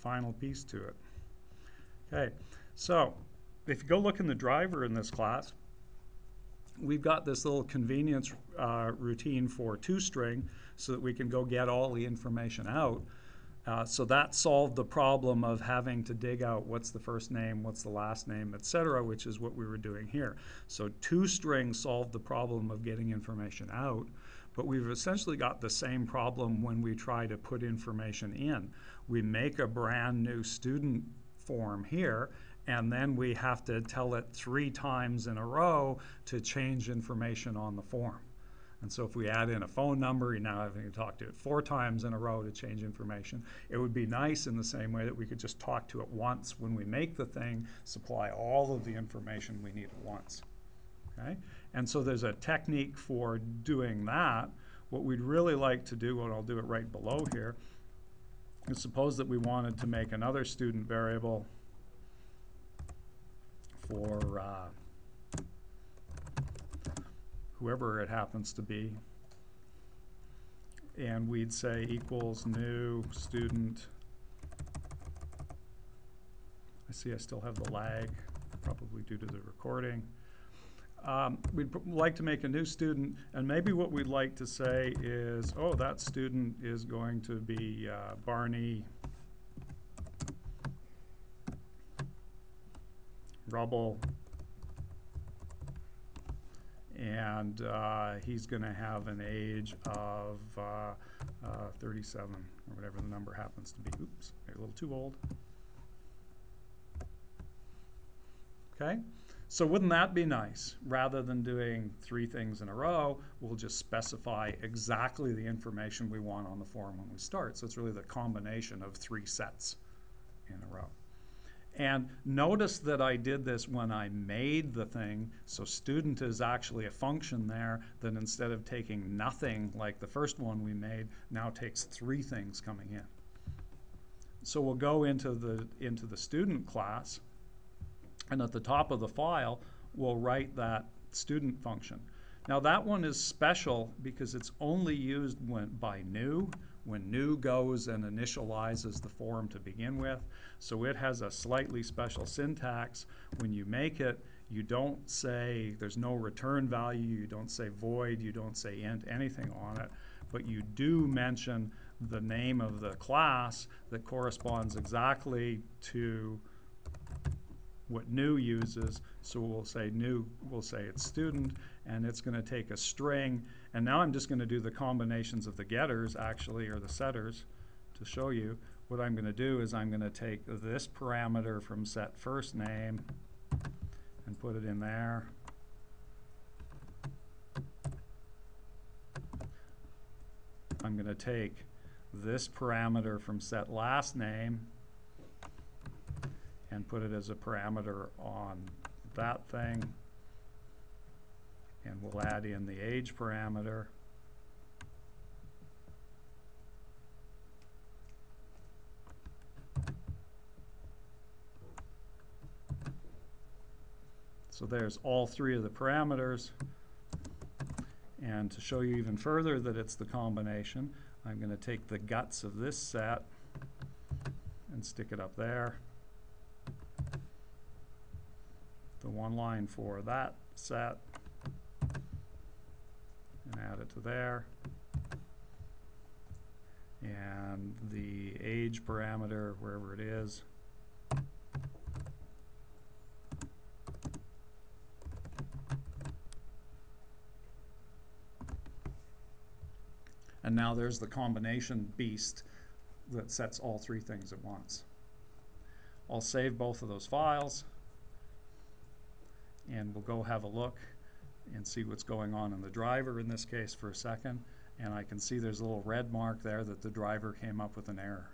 final piece to it. Okay, so if you go look in the driver in this class, we've got this little convenience routine for toString so that we can go get all the information out. So that solved the problem of having to dig out what's the first name, what's the last name, etc., which is what we were doing here. So toString solved the problem of getting information out, but we've essentially got the same problem when we try to put information in. We make a brand new student form here, and then we have to tell it 3 times in a row to change information on the form. And so if we add in a phone number, you're now having to talk to it 4 times in a row to change information. It would be nice in the same way that we could just talk to it once when we make the thing, supply all of the information we need at once. Okay? And so there's a technique for doing that. What we'd really like to do, and I'll do it right below here, is suppose that we wanted to make another student variable for whoever it happens to be, and we'd say equals new student. I see I still have the lag, probably due to the recording. We'd like to make a new student, and maybe what we'd like to say is, oh, that student is going to be Barney Rubble, and he's going to have an age of 37, or whatever the number happens to be. Oops, a little too old. Okay, so wouldn't that be nice? Rather than doing 3 things in a row, we'll just specify exactly the information we want on the form when we start. So it's really the combination of 3 sets in a row. And notice that I did this when I made the thing, so student is actually a function there that instead of taking nothing like the first one we made, now takes 3 things coming in. So we'll go into the student class, and at the top of the file, we'll write that student function. Now that one is special because it's only used by new, when new goes and initializes the form to begin with. So it has a slightly special syntax. When you make it, you don't say, there's no return value, you don't say void, you don't say int, anything on it, but you do mention the name of the class that corresponds exactly to what new uses. So we'll say new, we'll say it's student, and it's going to take a string. And now I'm just going to do the combinations of the getters, actually, or the setters, to show you. What I'm going to do is I'm going to take this parameter from set first name and put it in there. I'm going to take this parameter from set last name and put it as a parameter on that thing. And we'll add in the age parameter. So there's all 3 of the parameters. And to show you even further that it's the combination, I'm going to take the guts of this set and stick it up there. The one line for that set, and add it to there. And the age parameter, wherever it is. And now there's the combination beast that sets all 3 things at once. I'll save both of those files, and we'll go have a look and see what's going on in the driver in this case for a second. And I can see there's a little red mark there that the driver came up with an error.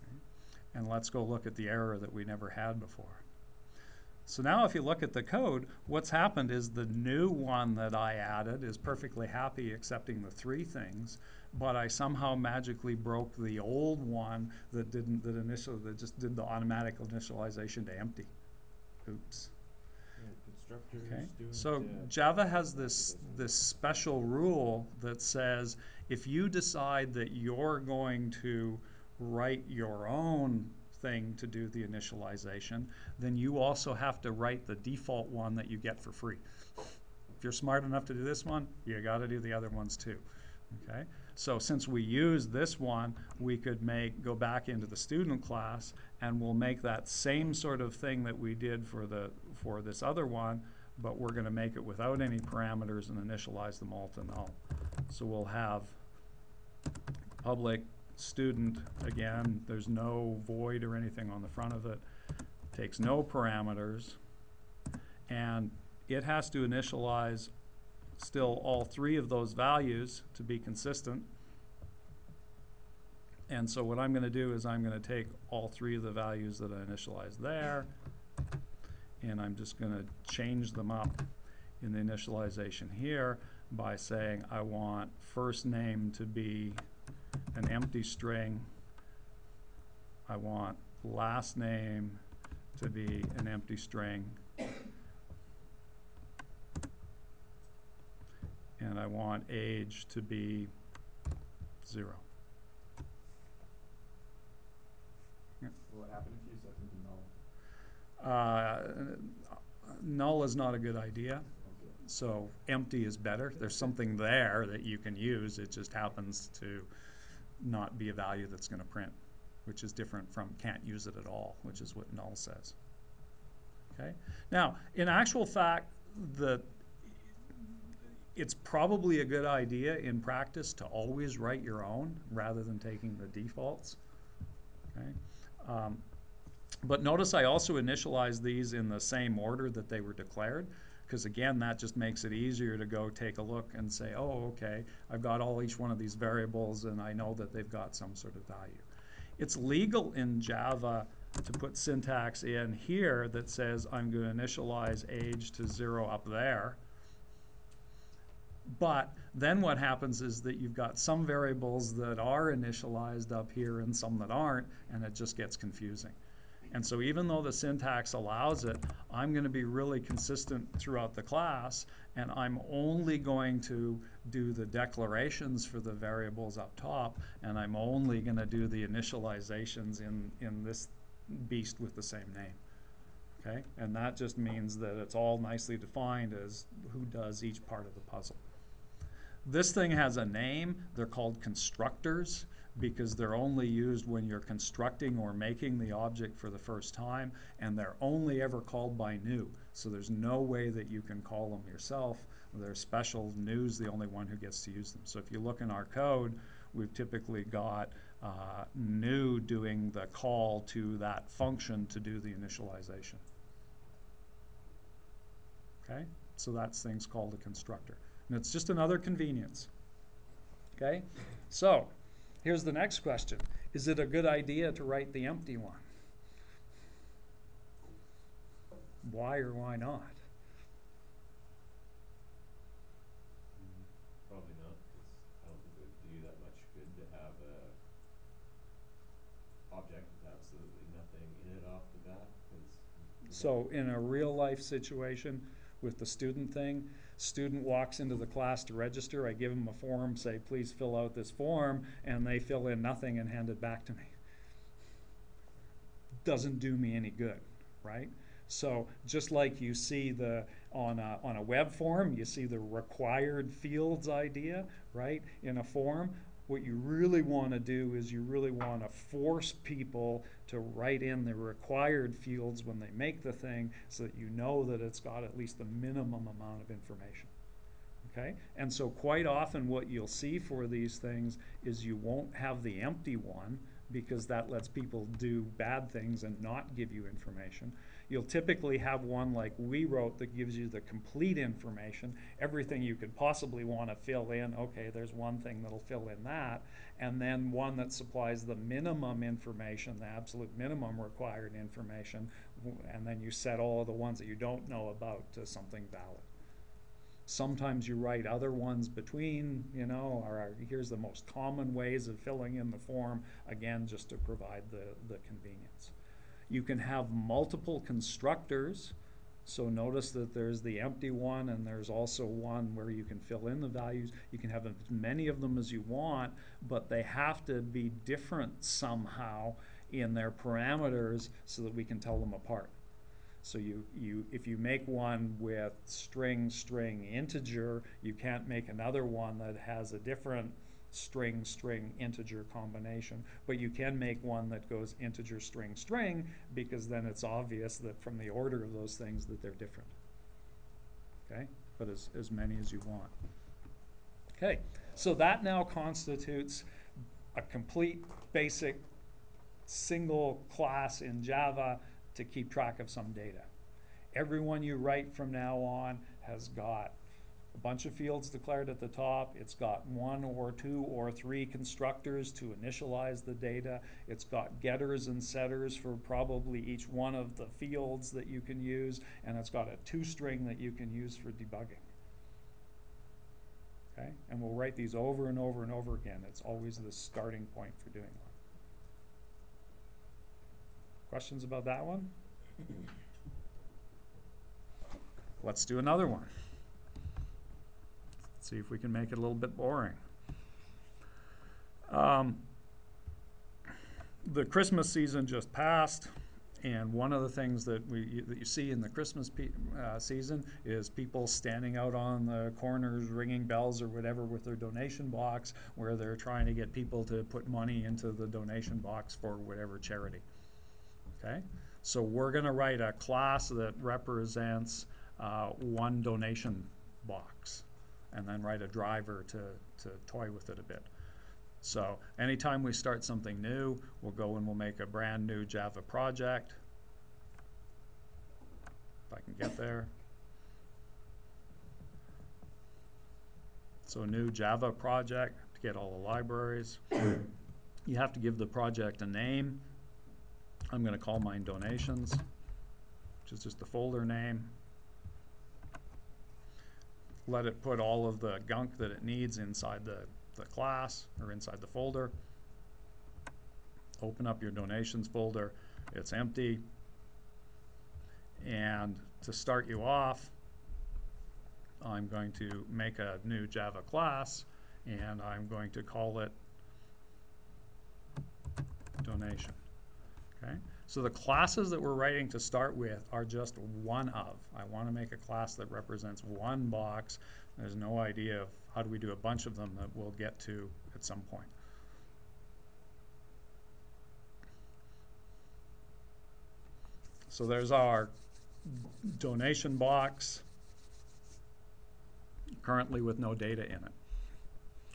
Okay. And let's go look at the error that we never had before. So now if you look at the code, what's happened is the new one that I added is perfectly happy accepting the 3 things, but I somehow magically broke the old one that that just did the automatic initialization to empty. Oops. Okay. So Java has this special rule that says if you decide that you're going to write your own thing to do the initialization, then you also have to write the default one that you get for free. If you're smart enough to do this one, you got to do the other ones too. Okay? So since we use this one, we could go back into the student class, and we'll make that same sort of thing that we did for this other one, but we're going to make it without any parameters and initialize them all to null. So we'll have public student, again, there's no void or anything on the front of it, takes no parameters, and it has to initialize still all three of those values to be consistent. And so what I'm going to do is I'm going to take all three of the values that I initialized there, and I'm just going to change them up in the initialization here by saying I want first name to be an empty string. I want last name to be an empty string. And I want age to be 0. What happened if you set them to null? Null is not a good idea. Okay. So empty is better. There's something there that you can use. It just happens to not be a value that's going to print, which is different from can't use it at all, which is what null says. Okay. Now, in actual fact, it's probably a good idea in practice to always write your own rather than taking the defaults. Okay. But notice I also initialized these in the same order that they were declared, because again, that just makes it easier to go take a look and say, oh, okay, I've got each one of these variables and I know that they've got some sort of value. It's legal in Java to put syntax in here that says I'm going to initialize age to 0 up there. But then what happens is that you've got some variables that are initialized up here and some that aren't, and it just gets confusing. And so even though the syntax allows it, I'm going to be really consistent throughout the class, and I'm only going to do the declarations for the variables up top, and I'm only going to do the initializations in this beast with the same name. Okay? And that just means that it's all nicely defined as who does each part of the puzzle. This thing has a name. They're called constructors because they're only used when you're constructing or making the object for the first time, and they're only ever called by new. So there's no way that you can call them yourself. They're special. New's the only one who gets to use them. So if you look in our code, we've typically got new doing the call to that function to do the initialization. Okay? So that's things called a constructor. And it's just another convenience. Okay? So here's the next question. Is it a good idea to write the empty one? Why or why not? Probably not, because I don't think it would do you that much good to have a object with absolutely nothing in it off the bat. So in a real life situation with the student thing, student walks into the class to register, I give them a form, say please fill out this form, and they fill in nothing and hand it back to me. Doesn't do me any good, right? So just like you see on a web form, you see the required fields idea, right? In a form, what you really want to do is you really want to force people to write in the required fields when they make the thing so that you know that it's got at least the minimum amount of information. Okay? And so quite often what you'll see for these things is you won't have the empty one because that lets people do bad things and not give you information. You'll typically have one like we wrote that gives you the complete information, everything you could possibly want to fill in. Okay, there's one thing that'll fill in that, and then one that supplies the minimum information, the absolute minimum required information, and then you set all of the ones that you don't know about to something valid. Sometimes you write other ones between, you know, or here's the most common ways of filling in the form, again, just to provide the convenience. You can have multiple constructors. So notice that there's the empty one, and there's also one where you can fill in the values. You can have as many of them as you want, but they have to be different somehow in their parameters so that we can tell them apart. So if you make one with string, string, integer, you can't make another one that has a different string, string, integer combination. But you can make one that goes integer, string, string, because then it's obvious that from the order of those things that they're different. Okay? But as many as you want. Okay, so that now constitutes a complete basic single class in Java to keep track of some data. Everyone you write from now on has got a bunch of fields declared at the top. It's got 1 or 2 or 3 constructors to initialize the data. It's got getters and setters for probably each one of the fields that you can use, and it's got a toString that you can use for debugging. Okay? And we'll write these over and over and over again. It's always the starting point for doing one. Questions about that one? Let's do another one. Let's see if we can make it a little bit boring. The Christmas season just passed, and one of the things that you see in the Christmas season is people standing out on the corners ringing bells or whatever with their donation box, where they're trying to get people to put money into the donation box for whatever charity. Okay, so we're going to write a class that represents one donation box, and then write a driver to toy with it a bit. So anytime we start something new, we'll go and we'll make a brand new Java project. If I can get there. So a new Java project to get all the libraries. You have to give the project a name. I'm going to call mine donations, which is just the folder name. Let it put all of the gunk that it needs inside the class or inside the folder. Open up your donations folder. It's empty. And to start you off, I'm going to make a new Java class, and I'm going to call it donation. Okay? So the classes that we're writing to start with are just one of. I want to make a class that represents one box. There's no idea of how do we do a bunch of them that we'll get to at some point. So there's our donation box, currently with no data in it.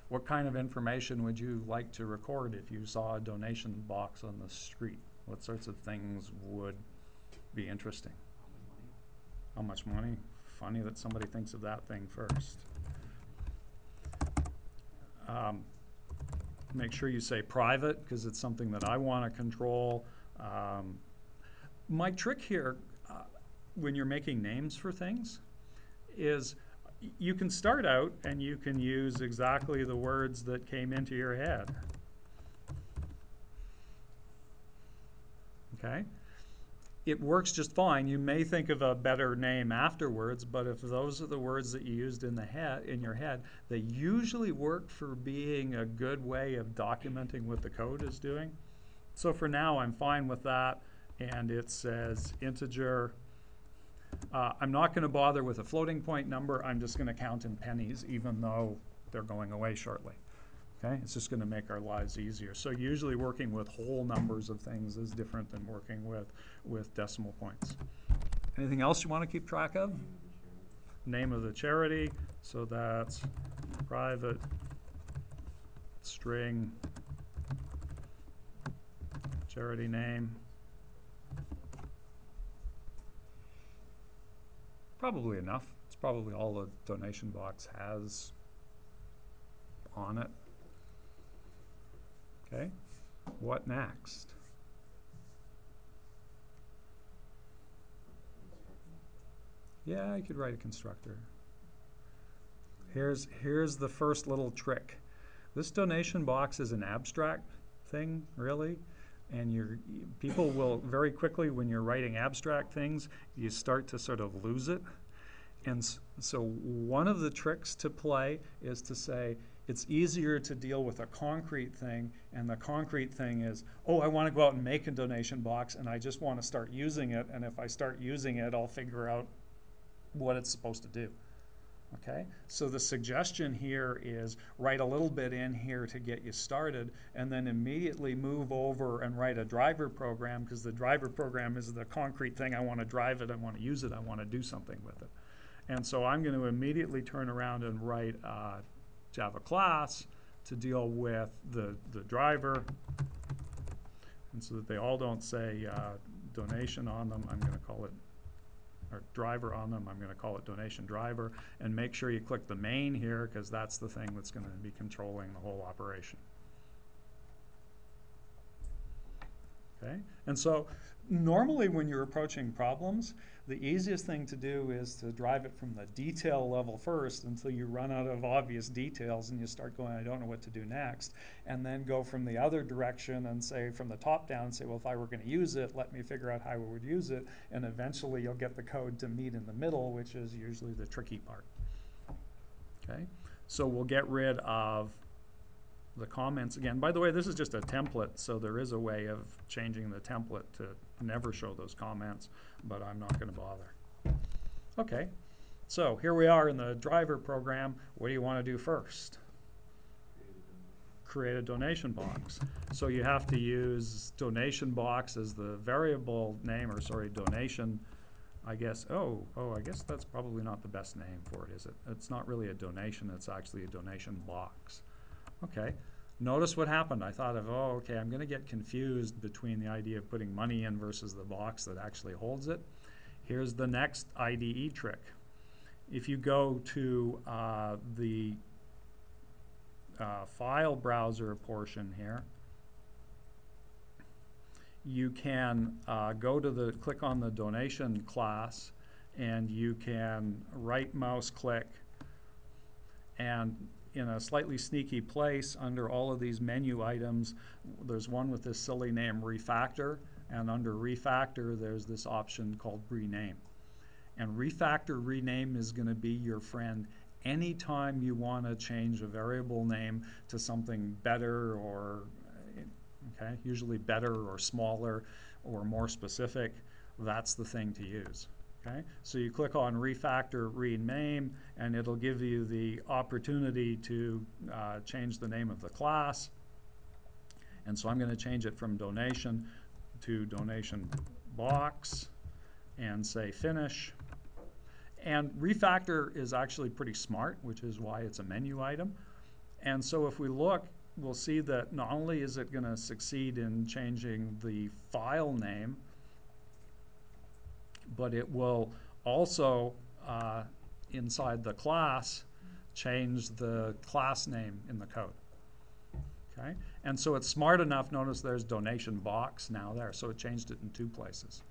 What kind of information would you like to record if you saw a donation box on the street? What sorts of things would be interesting? How much money? Funny that somebody thinks of that thing first. Make sure you say private, because it's something that I want to control. My trick here, when you're making names for things, is you can start out and you can use exactly the words that came into your head. Okay? It works just fine. You may think of a better name afterwards, but if those are the words that you used in your head, they usually work for being a good way of documenting what the code is doing. So for now, I'm fine with that, and it says integer. I'm not going to bother with a floating point number. I'm just going to count in pennies, even though they're going away shortly. Okay? It's just going to make our lives easier. So usually working with whole numbers of things is different than working with decimal points. Anything else you want to keep track of? Name of the charity. So that's private string charity name. Probably enough. It's probably all the donation box has on it. Okay, what next? Yeah, I could write a constructor. Here's the first little trick. This donation box is an abstract thing, really. And people will very quickly, when you're writing abstract things, you start to sort of lose it. And so one of the tricks to play is to say, it's easier to deal with a concrete thing, and the concrete thing is, oh, I want to go out and make a donation box, and I just want to start using it, and if I start using it, I'll figure out what it's supposed to do. Okay, so the suggestion here is write a little bit in here to get you started, and then immediately move over and write a driver program, because the driver program is the concrete thing. I want to drive it, I want to use it, I want to do something with it. And so I'm going to immediately turn around and write a Java class to deal with the driver, and so that they all don't say donation on them, I'm going to call it, or driver on them, I'm going to call it donation driver, and make sure you click the main here, because that's the thing that's going to be controlling the whole operation. Okay, and so normally when you're approaching problems, the easiest thing to do is to drive it from the detail level first until you run out of obvious details and you start going, I don't know what to do next, and then go from the other direction and say from the top down, say, well, if I were going to use it, let me figure out how I would use it, and eventually you'll get the code to meet in the middle, which is usually the tricky part. Okay, so we'll get rid of the comments again. By the way, this is just a template, so there is a way of changing the template to never show those comments, but I'm not going to bother. Okay, so here we are in the driver program. What do you want to do first? Create a donation box. So you have to use donation box as the variable name, or sorry, donation, I guess. I guess that's probably not the best name for it, is it? It's not really a donation, it's actually a donation box. Okay, notice what happened. I thought of, oh, okay, I'm going to get confused between the idea of putting money in versus the box that actually holds it. Here's the next IDE trick. If you go to the file browser portion here, you can go to click on the donation class, and you can right mouse click, and in a slightly sneaky place under all of these menu items, there's one with this silly name refactor, and under refactor there's this option called rename. And refactor rename is going to be your friend anytime you want to change a variable name to something better, or okay, usually better or smaller or more specific. That's the thing to use. Okay, so you click on refactor rename, and it'll give you the opportunity to change the name of the class. And so I'm going to change it from donation to donation box and say finish. And refactor is actually pretty smart, which is why it's a menu item. And so if we look, we'll see that not only is it going to succeed in changing the file name, but it will also, inside the class, change the class name in the code. Okay, and so it's smart enough. Notice there's donation box now there, so it changed it in 2 places.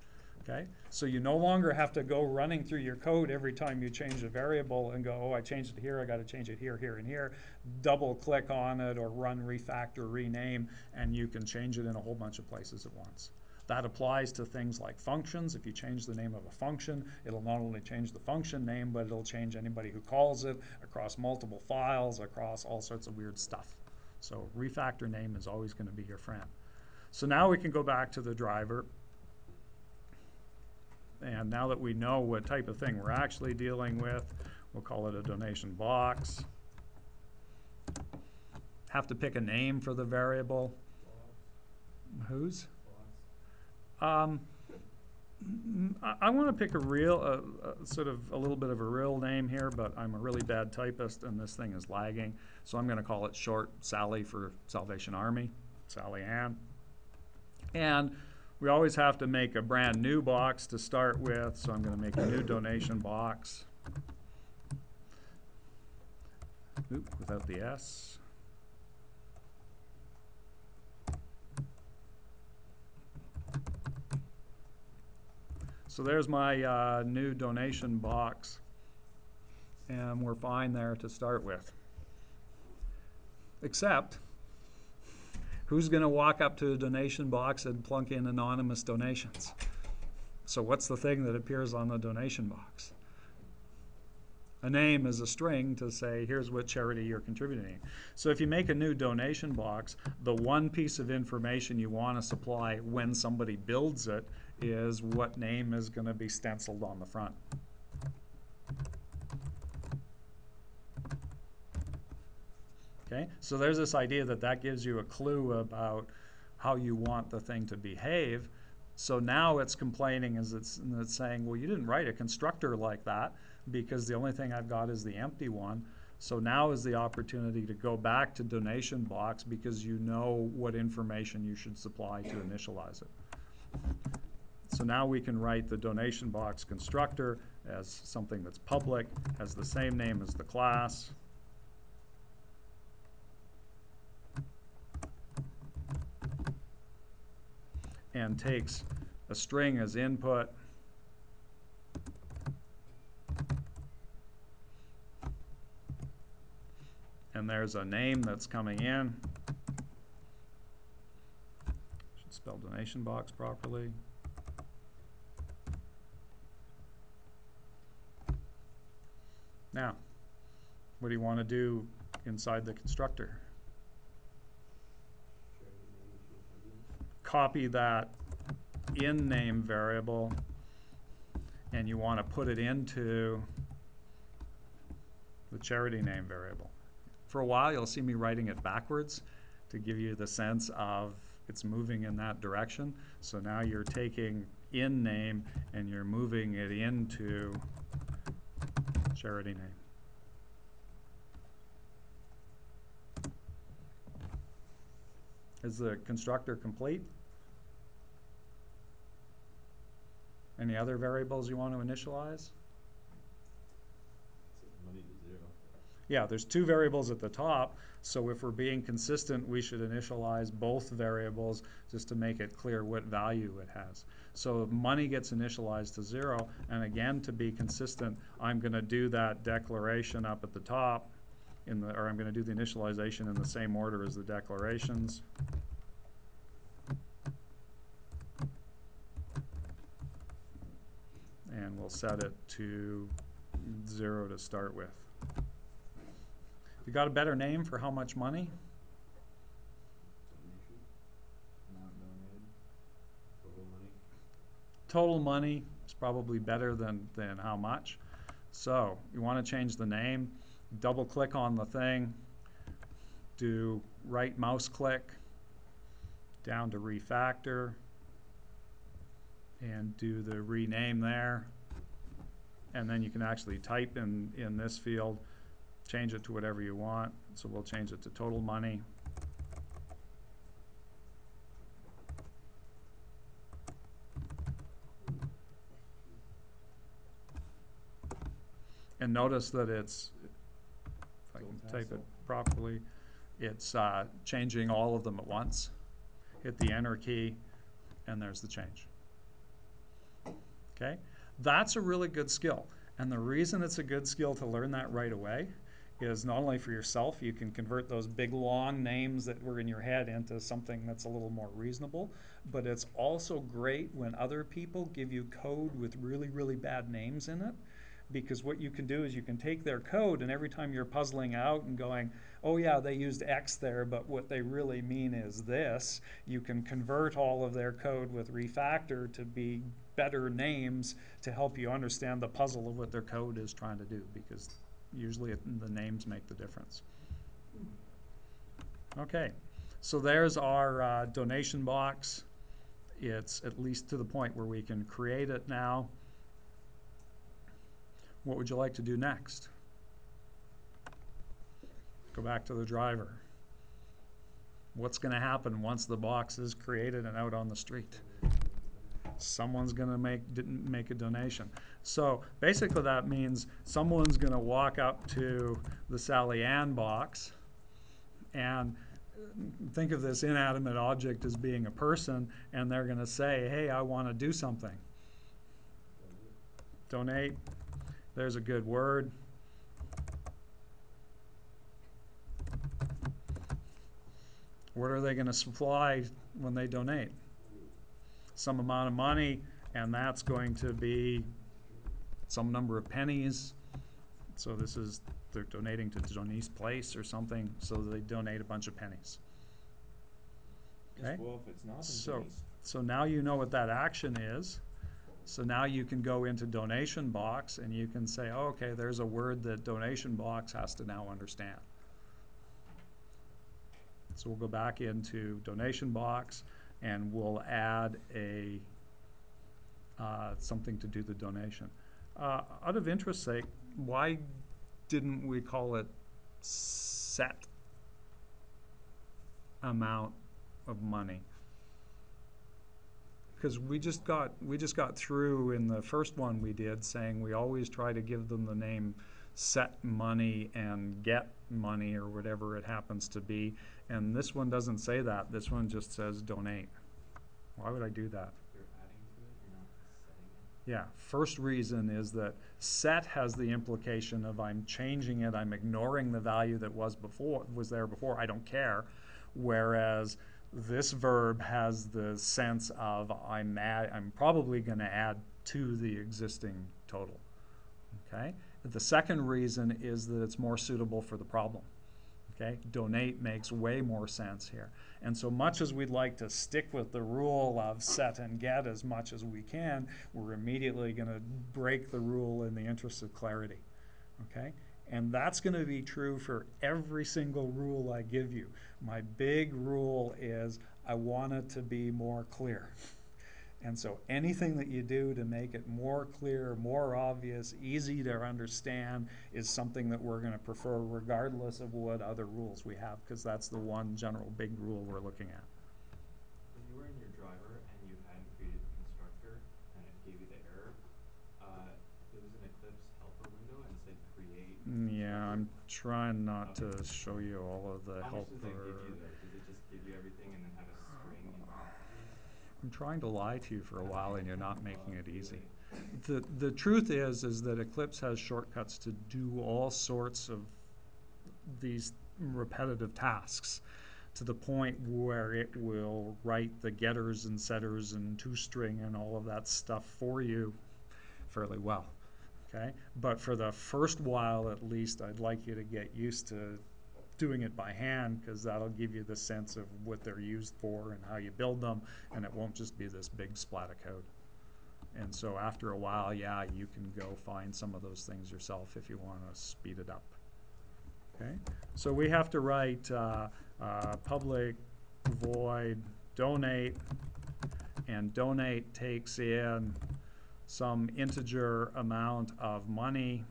Okay, so you no longer have to go running through your code every time you change a variable and go, oh, I changed it here, I got to change it here, here, and here. Double click on it or run refactor rename, and you can change it in a whole bunch of places at once. That applies to things like functions. If you change the name of a function, it'll not only change the function name, but it'll change anybody who calls it across multiple files, across all sorts of weird stuff. So refactor name is always going to be your friend. So now we can go back to the driver. And now that we know what type of thing we're actually dealing with, we'll call it a donation box. Have to pick a name for the variable. Whose? I want to pick a real, sort of a little bit of a real name here, but I'm a really bad typist and this thing is lagging. So I'm going to call it short Sally for Salvation Army, Sally Ann. And we always have to make a brand new box to start with, so I'm going to make a new donation box. Oop, without the S. So there's my new donation box, and we're fine there to start with. Except Who's going to walk up to a donation box and plunk in anonymous donations? So what's the thing that appears on the donation box? A name is a string to say, here's what charity you're contributing. So if you make a new donation box, the one piece of information you want to supply when somebody builds it is what name is going to be stenciled on the front. Okay, so there's this idea that that gives you a clue about how you want the thing to behave. So now it's complaining as it's saying, well, you didn't write a constructor like that because the only thing I've got is the empty one. So now is the opportunity to go back to donation box because you know what information you should supply to initialize it. So now we can write the donation box constructor as something that's public, has the same name as the class. And takes a string as input. And there's a name that's coming in. Should spell donation box properly. Now, what do you want to do inside the constructor? Copy that in name variable and you want to put it into the charity name variable. For a while you'll see me writing it backwards to give you the sense of it's moving in that direction. So now you're taking in name and you're moving it into charity name. Is the constructor complete? Any other variables you want to initialize? Money to zero. Yeah, there's two variables at the top, so if we're being consistent, we should initialize both variables just to make it clear what value it has. So money gets initialized to 0, and again, to be consistent, I'm going to do that declaration up at the top, or I'm going to do the initialization in the same order as the declarations. And we'll set it to 0 to start with. You got a better name for how much money? Amount donated. Total money. Total money is probably better than how much. So you want to change the name, double click on the thing, do right mouse click, down to refactor, and do the rename there. And then you can actually type in this field, change it to whatever you want. So we'll change it to total money. And notice that it's, if I can type it properly, it's changing all of them at once. Hit the enter key, and there's the change. Okay? That's a really good skill. And the reason it's a good skill to learn that right away is not only for yourself, you can convert those big long names that were in your head into something that's a little more reasonable, but it's also great when other people give you code with really, really bad names in it. Because what you can do is you can take their code, and every time you're puzzling out and going, oh yeah, they used X there, but what they really mean is this, you can convert all of their code with refactor to be better names to help you understand the puzzle of what their code is trying to do, because usually the names make the difference. Okay, so there's our donation box. It's at least to the point where we can create it now. What would you like to do next? Go back to the driver. What's going to happen once the box is created and out on the street? Someone's going to make a donation. So basically that means someone's going to walk up to the Sally Ann box and think of this inanimate object as being a person, and they're going to say, hey, I want to do something. Donate. There's a good word. What are they gonna supply when they donate? Some amount of money, and that's going to be some number of pennies. So this is, they're donating to Denise Place or something, so they donate a bunch of pennies. Okay? Well, if it's not, then So, Denise. so now you know what that action is. So now you can go into donation box and you can say, oh, okay, there's a word that donation box has to now understand. So we'll go back into donation box and we'll add a something to do the donation. Out of interest sake, why didn't we call it set amount of money? Because we just got through in the first one we did saying we always try to give them the name set money and get money or whatever it happens to be, and this one doesn't say that. This one just says donate. Why would I do that? You're adding to it, you're not setting it. Yeah, first reason is that set has the implication of I'm changing it, I'm ignoring the value that was there before, I don't care. Whereas this verb has the sense of I'm probably going to add to the existing total. Okay? The second reason is that it's more suitable for the problem. Okay? Donate makes way more sense here. And so much as we'd like to stick with the rule of set and get as much as we can, we're immediately going to break the rule in the interest of clarity. Okay? And that's going to be true for every single rule I give you. My big rule is I want it to be more clear. And so anything that you do to make it more clear, more obvious, easy to understand is something that we're going to prefer regardless of what other rules we have, because that's the one general big rule we're looking at. When you were in your driver and you hadn't created the constructor and it gave you the error, it was an Eclipse helper window and it said create. Yeah, I'm trying not to show you all of the How much does that give helper. you though? Does it just give you everything and then have a string in I'm trying to lie to you for a while and you're not making it easy. The truth is that Eclipse has shortcuts to do all sorts of these repetitive tasks to the point where it will write the getters and setters and toString and all of that stuff for you fairly well. Okay? But for the first while at least, I'd like you to get used to doing it by hand, because that'll give you the sense of what they're used for and how you build them, and it won't just be this big splat of code. And so after a while, yeah, you can go find some of those things yourself if you want to speed it up. Okay? So we have to write public void donate, and donate takes in some integer amount of money.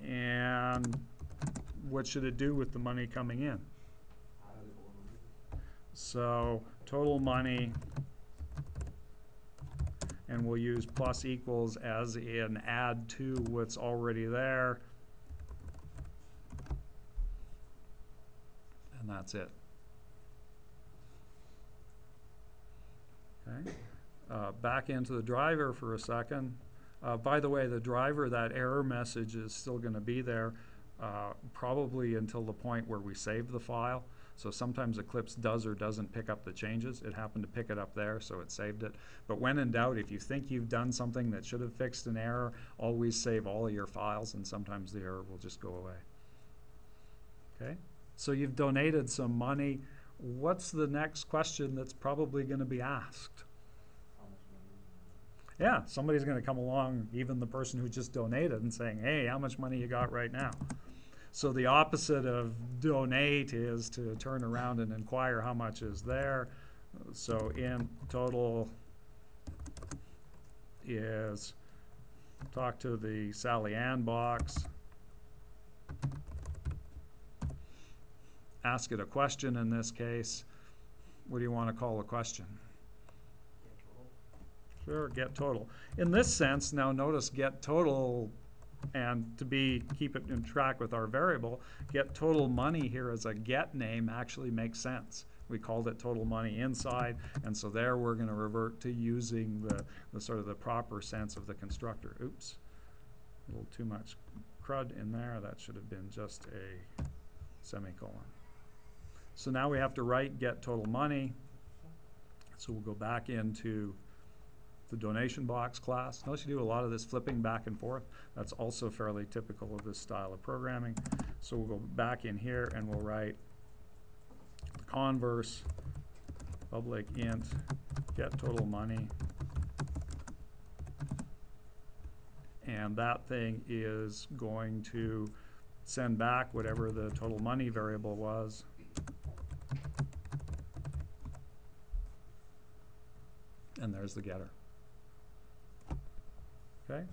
And what should it do with the money coming in? So total money, and we'll use plus equals as in add to what's already there. And that's it. Okay. Back into the driver for a second. By the way, the driver, that error message is still going to be there probably until the point where we save the file. So sometimes Eclipse does or doesn't pick up the changes. It happened to pick it up there, so it saved it. But when in doubt, if you think you've done something that should have fixed an error, always save all of your files, and sometimes the error will just go away. Okay? So you've donated some money. What's the next question that's probably going to be asked? Yeah, somebody's going to come along, even the person who just donated, and saying, hey, how much money you got right now? So the opposite of donate is to turn around and inquire how much is there. So int total is talk to the Sally Ann box. Ask it a question in this case. What do you want to call a question? Sure, get total. In this sense, now notice get total, and to keep it in track with our variable, get total money here as a get name actually makes sense. We called it total money inside, and so there we're going to revert to using the sort of the proper sense of the constructor. Oops. little too much crud in there. That should have been just a semicolon. So now we have to write get total money. So we'll go back into the donation box class. Notice you do a lot of this flipping back and forth. That's also fairly typical of this style of programming. So we'll go back in here and we'll write the converse public int get total money. And that thing is going to send back whatever the total money variable was. And there's the getter. Okay?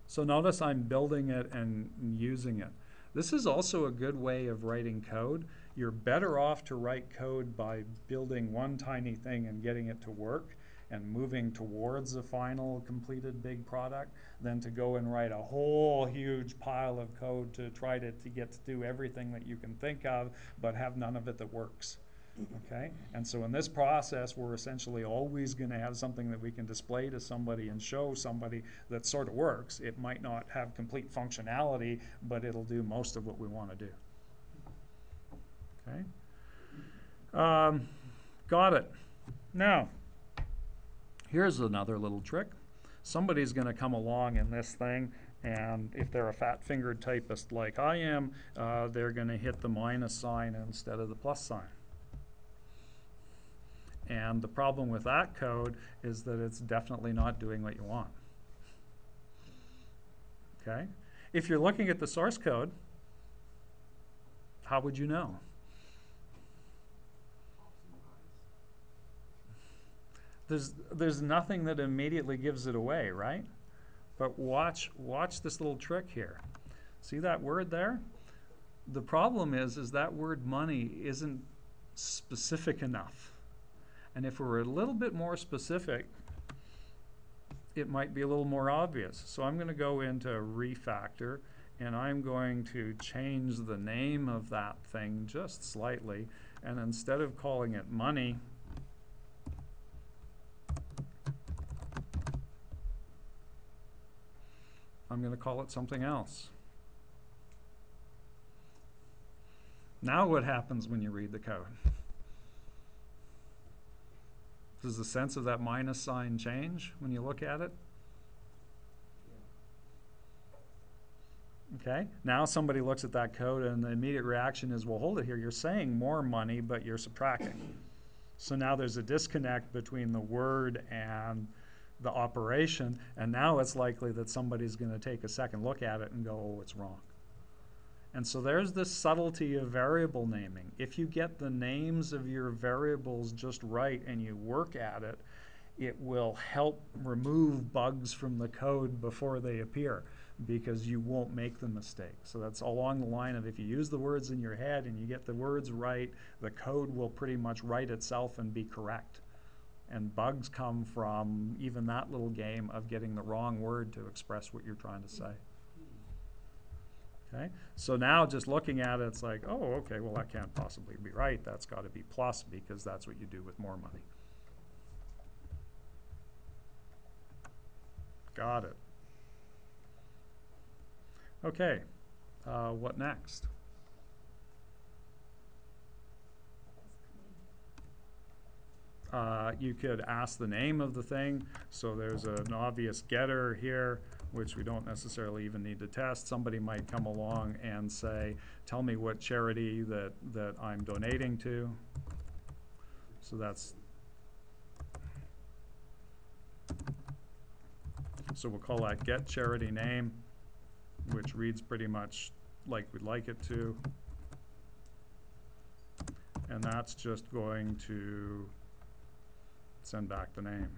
So notice I'm building it and using it. This is also a good way of writing code. You're better off to write code by building one tiny thing and getting it to work and moving towards a final completed big product than to go and write a whole huge pile of code to try to get to do everything that you can think of but have none of it that works. Okay? And so in this process, we're essentially always going to have something that we can display to somebody and show somebody that sort of works. It might not have complete functionality, but it'll do most of what we want to do. Okay? Got it. Now, here's another little trick. Somebody's going to come along in this thing, and if they're a fat-fingered typist like I am, they're going to hit the minus sign instead of the plus sign. And the problem with that code is that it's definitely not doing what you want. Okay? If you're looking at the source code, how would you know? There's nothing that immediately gives it away, right? But watch this little trick here. See that word there? The problem is that word money isn't specific enough. And if we're a little bit more specific, it might be a little more obvious. So I'm going to go into refactor, and I'm going to change the name of that thing just slightly. And instead of calling it money, I'm going to call it something else. Now what happens when you read the code? Does the sense of that minus sign change when you look at it? Okay, now somebody looks at that code and the immediate reaction is, well, hold it here, you're saying more money, but you're subtracting. So now there's a disconnect between the word and the operation, and now it's likely that somebody's going to take a second look at it and go, oh, it's wrong. And so there's this subtlety of variable naming. If you get the names of your variables just right and you work at it, it will help remove bugs from the code before they appear, because you won't make the mistake. So that's along the line of, if you use the words in your head and you get the words right, the code will pretty much write itself and be correct. And bugs come from even that little game of getting the wrong word to express what you're trying to say. Okay? So now just looking at it, it's like, oh, okay, well, that can't possibly be right. That's got to be plus, because that's what you do with more money. Got it. Okay, what next? You could ask the name of the thing. So there's an obvious getter here, which we don't necessarily even need to test. Somebody might come along and say, tell me what charity that I'm donating to. So that's, so we'll call that get charity name, which reads pretty much like we'd like it to. And that's just going to send back the name.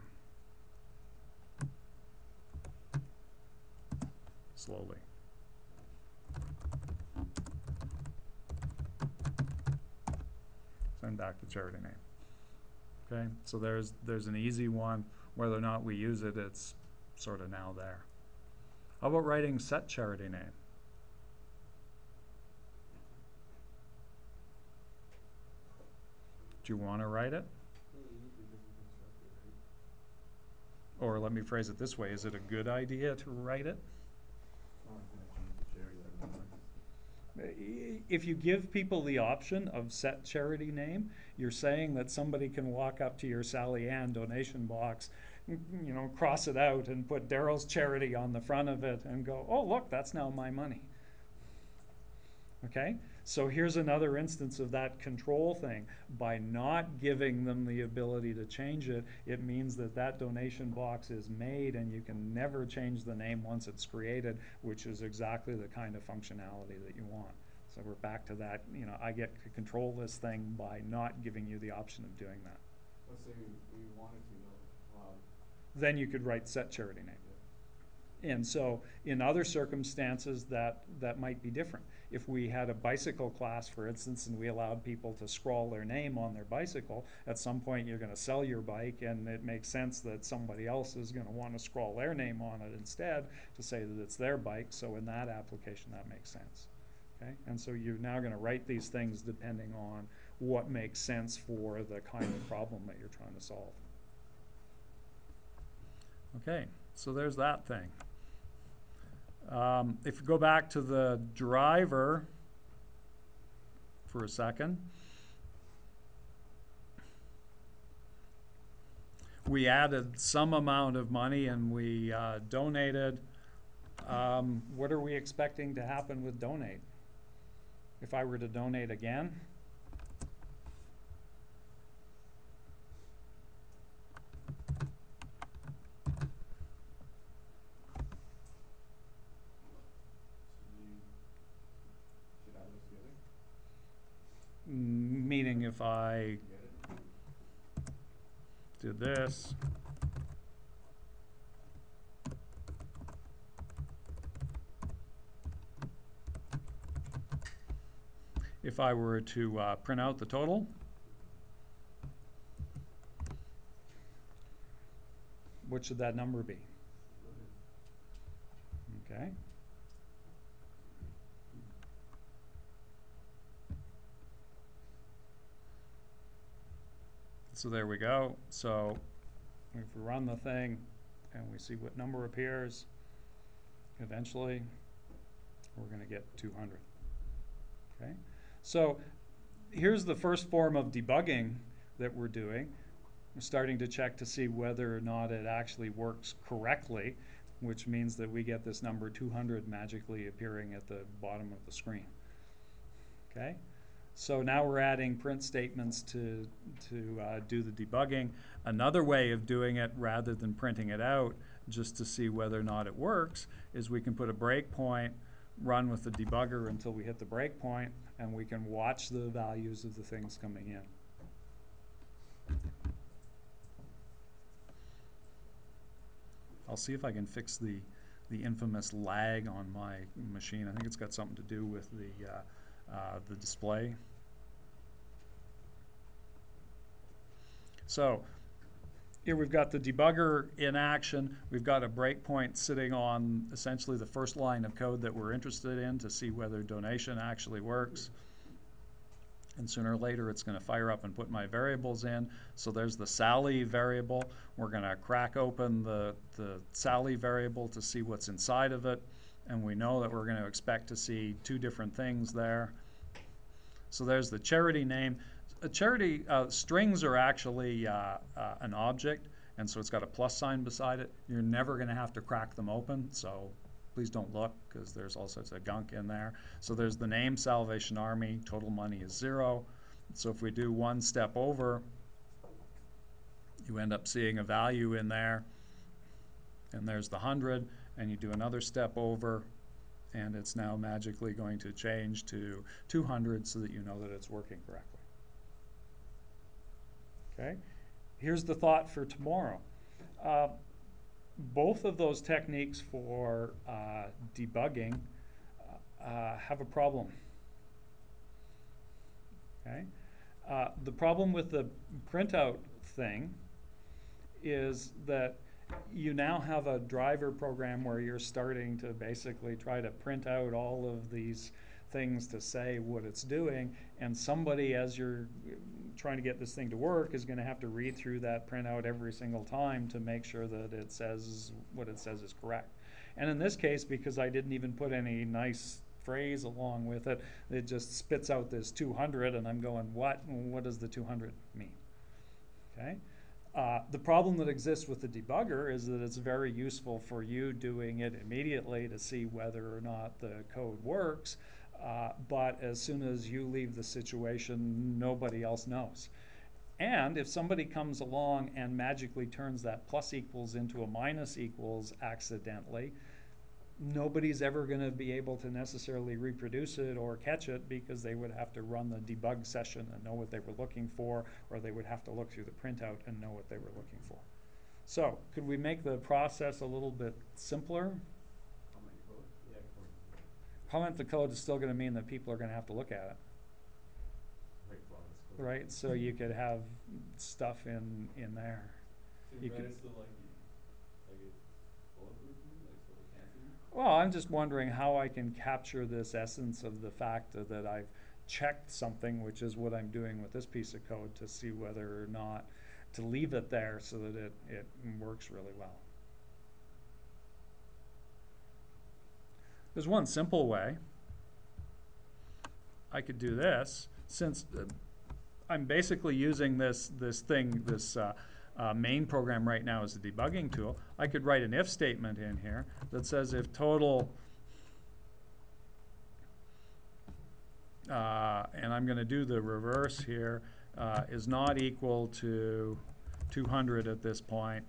Slowly. Send back the charity name. Okay, so there's an easy one. Whether or not we use it, it's sort of now there. How about writing set charity name? Do you want to write it? Or let me phrase it this way, is it a good idea to write it? if you give people the option of set charity name, you're saying that somebody can walk up to your Sally Ann donation box, cross it out and put Daryl's Charity on the front of it and go, oh, look, that's now my money. Okay? So here's another instance of that control thing. By not giving them the ability to change it, it means that that donation box is made and you can never change the name once it's created, which is exactly the kind of functionality that you want. So we're back to that, I get to control this thing by not giving you the option of doing that. Let's say we wanted to, though. Then you could write set charity name. And so in other circumstances that might be different. If we had a bicycle class, for instance, and we allowed people to scrawl their name on their bicycle, at some point you're going to sell your bike and it makes sense that somebody else is going to want to scrawl their name on it instead to say that it's their bike. So in that application that makes sense. Okay? And so you're now going to write these things depending on what makes sense for the kind of problem that you're trying to solve. Okay, so there's that thing. If you go back to the driver for a second, we added some amount of money and we donated. What are we expecting to happen with donate? If I were to donate again? Meaning if I did this, if I were to print out the total, what should that number be? Okay. So there we go. So if we run the thing and we see what number appears, eventually we're going to get 200. Okay? So here's the first form of debugging that we're doing. We're starting to check to see whether or not it actually works correctly, which means that we get this number 200 magically appearing at the bottom of the screen. Okay? So now we're adding print statements to do the debugging. Another way of doing it rather than printing it out just to see whether or not it works is we can put a breakpoint, run with the debugger until we hit the breakpoint, and we can watch the values of the things coming in. I'll see if I can fix the infamous lag on my machine. I think it's got something to do with the display. So here we've got the debugger in action. We've got a breakpoint sitting on essentially the first line of code that we're interested in to see whether donation actually works. And sooner or later it's going to fire up and put my variables in. So there's the Sally variable. We're going to crack open the Sally variable to see what's inside of it. And we know that we're going to expect to see two different things there. So there's the charity name. A charity strings are actually an object, and so it's got a plus sign beside it. You're never going to have to crack them open, so please don't look because there's all sorts of gunk in there. So there's the name Salvation Army. Total money is 0. So if we do one step over, you end up seeing a value in there, and there's the 100, and you do another step over, and it's now magically going to change to 200 so that you know that it's working correctly. Okay? Here's the thought for tomorrow. Both of those techniques for debugging have a problem. Okay? The problem with the printout thing is that you now have a driver program where you're starting to basically try to print out all of these things to say what it's doing, and somebody, as you're trying to get this thing to work, is going to have to read through that printout every single time to make sure that it says what it says is correct. And in this case, because I didn't even put any nice phrase along with it. It just spits out this 200, and I'm going, what? What does the 200 mean? Okay. The problem that exists with the debugger is that it's very useful for you doing it immediately to see whether or not the code works, but as soon as you leave the situation, nobody else knows. And if somebody comes along and magically turns that plus equals into a minus equals accidentally, nobody's ever going to be able to necessarily reproduce it or catch it, because they would have to run the debug session and know what they were looking for, or they would have to look through the printout and know what they were looking for. So could we make the process a little bit simpler? Comment code? Yeah, code. Comment the code is still going to mean that people are going to have to look at it, right? So you could have stuff in there. So You you could- read it so like it's bulletproof, like so they can't see? Well, I'm just wondering how I can capture this essence of the fact that I've checked something, which is what I'm doing with this piece of code, to see whether or not to leave it there so that it works really well. There's one simple way. I could do this, since I'm basically using this main program right now as a debugging tool. I could write an if statement in here that says if total, and I'm going to do the reverse here, is not equal to 200 at this point,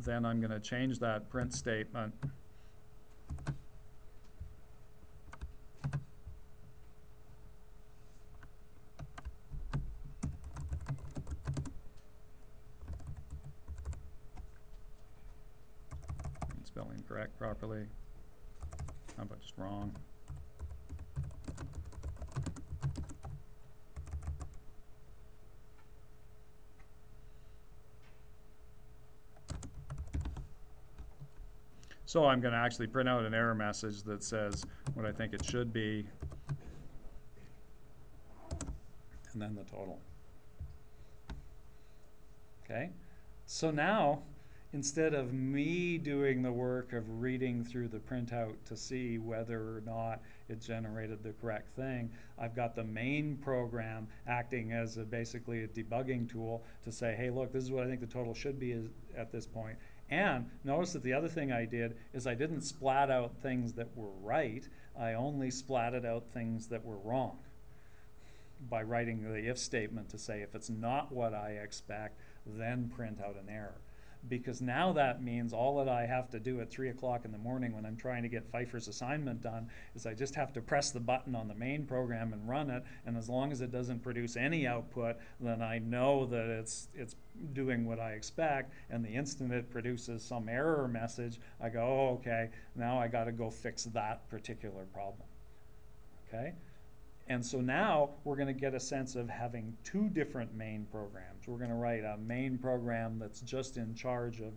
then I'm going to change that print statement. Spelling correct properly. How about just wrong? So I'm going to actually print out an error message that says what I think it should be, and then the total. Okay? So now, instead of me doing the work of reading through the printout to see whether or not it generated the correct thing, I've got the main program acting as basically a debugging tool to say, hey, look, this is what I think the total should be at this point. And notice that the other thing I did is I didn't splat out things that were right, I only splatted out things that were wrong by writing the if statement to say if it's not what I expect, then print out an error. Because now that means all that I have to do at 3 o'clock in the morning when I'm trying to get Pfeiffer's assignment done is I just have to press the button on the main program and run it, and as long as it doesn't produce any output, then I know that it's doing what I expect, and the instant it produces some error message, I go, oh, okay, now I got to go fix that particular problem. Okay? And so now we're going to get a sense of having two different main programs. We're going to write a main program that's just in charge of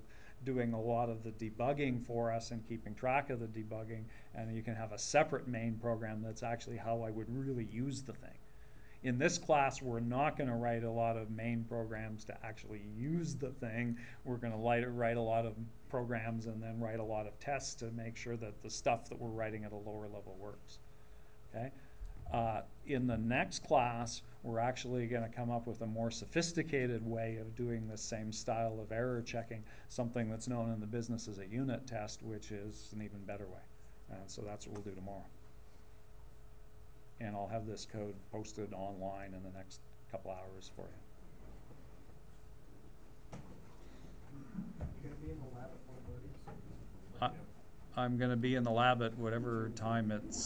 doing a lot of the debugging for us and keeping track of the debugging, and you can have a separate main program that's actually how I would really use the thing. In this class, we're not going to write a lot of main programs to actually use the thing. We're going to write a lot of programs and then write a lot of tests to make sure that the stuff that we're writing at a lower level works. Okay? In the next class, we're actually going to come up with a more sophisticated way of doing the same style of error checking, something that's known in the business as a unit test, which is an even better way. And so that's what we'll do tomorrow. And I'll have this code posted online in the next couple hours for you. You're going to be in the lab at 4:30? I'm going to be in the lab at whatever time it's